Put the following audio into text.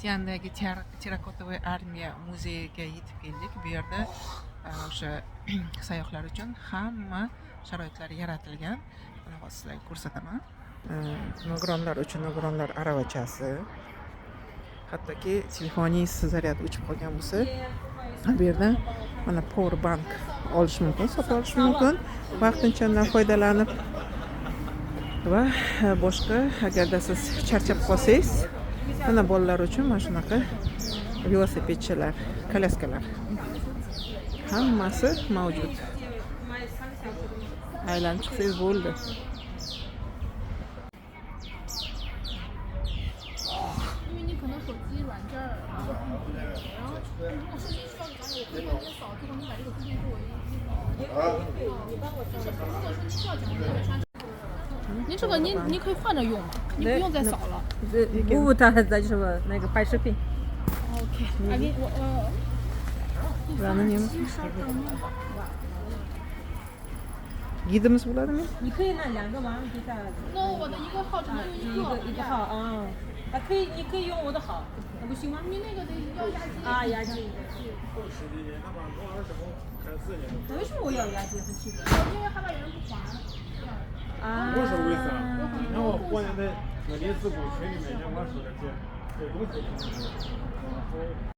Tiyandagi terrakotovaya armiya muzeyiga yetib keldik. Bu yerda o'sha sayyohlar uchun hamma sharoitlar yaratilgan. Mana hozir sizlarga ko'rsataman. Nogironlar uchun nogironlar aravachasi. Hattoki telefoningiz zaryad o'chib qolgan bo'lsa, bu yerda mana power bank olish mumkin, sotib olish mumkin. Vaqtincha foydalanib va boshqa agarda siz charchab qolsangiz, mana bolalar uchun mana shunaqa velosipedchalar, kolyaskalar hammasi mavjud. Aylanib chiqsangiz bo'ldi.您这个你可以换着用嘛，你不用再扫了。不，他咱就是那个拍视频。OK，啊，我Gidimiz bo'ladimi? 你可以拿2个嘛，给他。那我的一个号只能用一个号啊，可以，你可以用我的号，那不行吗？你那个得要押金。啊，押金。为什么我要押金？很奇怪。因为害怕有人不还。啊。我是为啥？然后我现在各地自雇群里面，我说的是这东西。